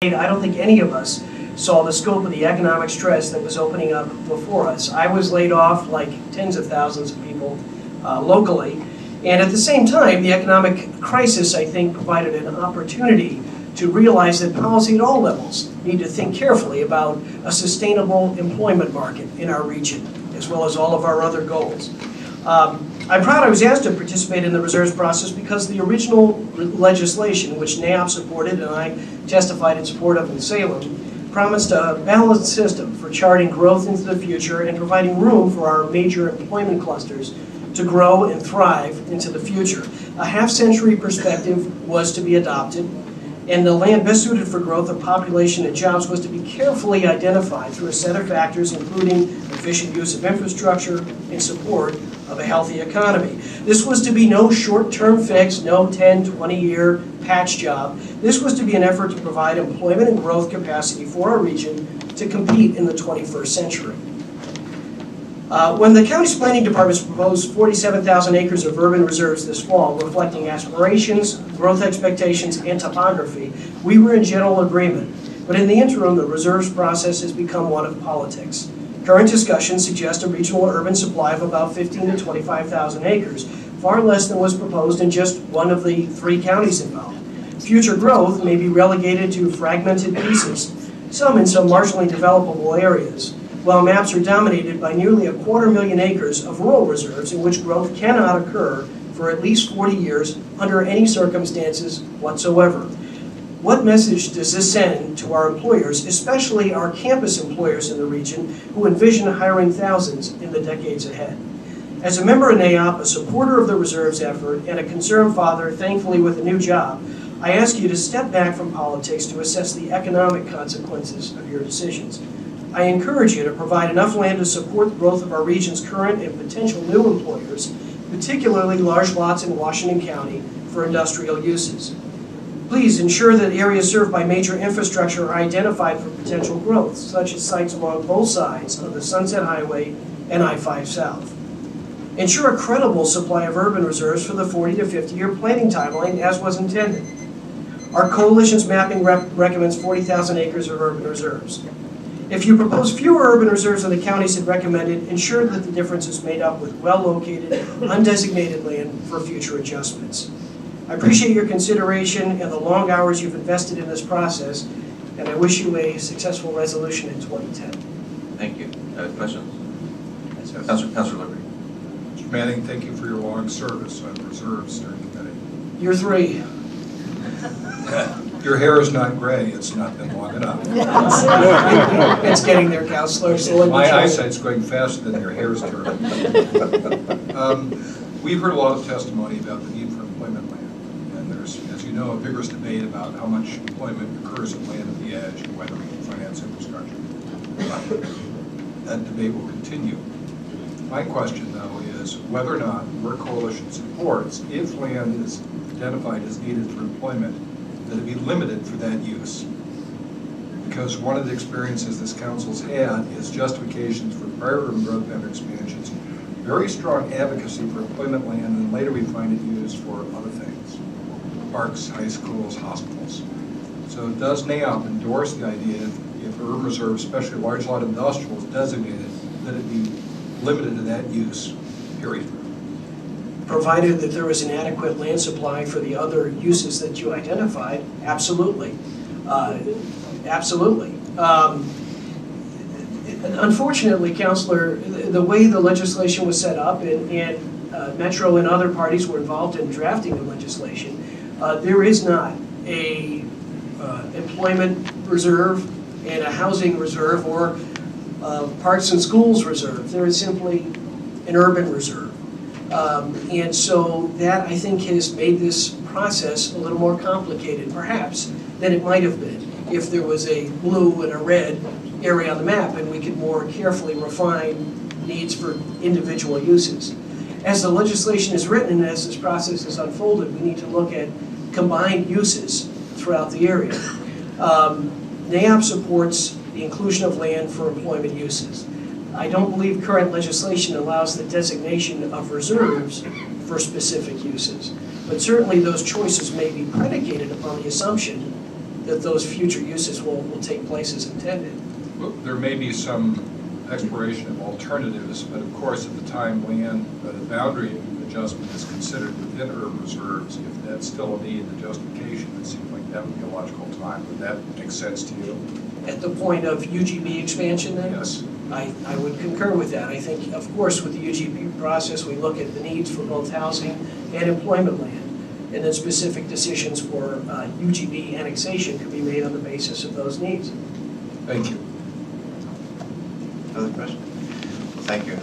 I don't think any of us saw the scope of the economic stress that was opening up before us. I was laid off like tens of thousands of people locally, and at the same time, the economic crisis, I think, provided an opportunity to realize that policy at all levels need to think carefully about a sustainable employment market in our region, as well as all of our other goals. I'm proud I was asked to participate in the reserves process because the original legislation, which NAIOP supported and I testified in support of in Salem, promised a balanced system for charting growth into the future and providing room for our major employment clusters to grow and thrive into the future. A half-century perspective was to be adopted, and the land best suited for growth of population and jobs was to be carefully identified through a set of factors, including efficient use of infrastructure in support of a healthy economy. This was to be no short-term fix, no 10, 20-year patch job. This was to be an effort to provide employment and growth capacity for our region to compete in the 21st century. When the county's planning departments proposed 47,000 acres of urban reserves this fall, reflecting aspirations, growth expectations, and topography, we were in general agreement. But in the interim, the reserves process has become one of politics. Current discussions suggest a regional urban supply of about 15,000 to 25,000 acres, far less than was proposed in just one of the 3 counties involved. Future growth may be relegated to fragmented pieces, some in some marginally developable areas, while maps are dominated by nearly 250,000 acres of rural reserves in which growth cannot occur for at least 40 years under any circumstances whatsoever. What message does this send to our employers, especially our campus employers in the region, who envision hiring thousands in the decades ahead? As a member of NAIOP, a supporter of the reserves effort, and a concerned father, thankfully with a new job, I ask you to step back from politics to assess the economic consequences of your decisions. I encourage you to provide enough land to support the growth of our region's current and potential new employers, particularly large lots in Washington County for industrial uses. Please ensure that areas served by major infrastructure are identified for potential growth, such as sites along both sides of the Sunset Highway and I-5 South. Ensure a credible supply of urban reserves for the 40 to 50-year planning timeline as was intended. Our coalition's mapping recommends 40,000 acres of urban reserves. If you propose fewer urban reserves than the counties had recommended, ensure that the difference is made up with well-located, undesignated land for future adjustments. I appreciate your consideration and the long hours you've invested in this process, and I wish you a successful resolution in 2010. Thank you. Questions? Councilor Liberty. Mr. Manning, thank you for your long service on reserves during the committee. You're 3. Your hair is not gray. It's not been long enough. It's getting there, Counselor. So my eyesight's going faster than your hair's turning. We've heard a lot of testimony about the need for employment land. And there's, as you know, a vigorous debate about how much employment occurs at land at the edge and whether we can finance infrastructure. That debate will continue. My question, though, is whether or not your coalition supports, if land is identified as needed for employment, that it be limited for that use. Because one of the experiences this council's had is justifications for prior urban growth boundary expansions, very strong advocacy for employment land, and later we find it used for other things, parks, high schools, hospitals. So does NAIOP endorse the idea if urban reserves, especially large lot industrial, is designated, that it be limited to that use, period? Provided that there was an adequate land supply for the other uses that you identified, absolutely. Absolutely. Unfortunately, Counselor, the way the legislation was set up, and Metro and other parties were involved in drafting the legislation, there is not a employment reserve and a housing reserve or parks and schools reserve. There is simply an urban reserve. And so that, I think, has made this process a little more complicated, perhaps, than it might have been if there was a blue and a red area on the map and we could more carefully refine needs for individual uses. As the legislation is written and as this process is unfolded, we need to look at combined uses throughout the area. NAIOP supports the inclusion of land for employment uses. I don't believe current legislation allows the designation of reserves for specific uses, but certainly those choices may be predicated upon the assumption that those future uses will take place as intended. Well, there may be some exploration of alternatives, but of course, at the time land, the boundary adjustment is considered within urban reserves. If that's still a need in justification, it seems like that would be a logical time. Would that make sense to you? At the point of UGB expansion then? Yes. I would concur with that. I think, of course, with the UGB process, we look at the needs for both housing and employment land, and then specific decisions for UGB annexation could be made on the basis of those needs. Thank you. Other questions? Well, thank you.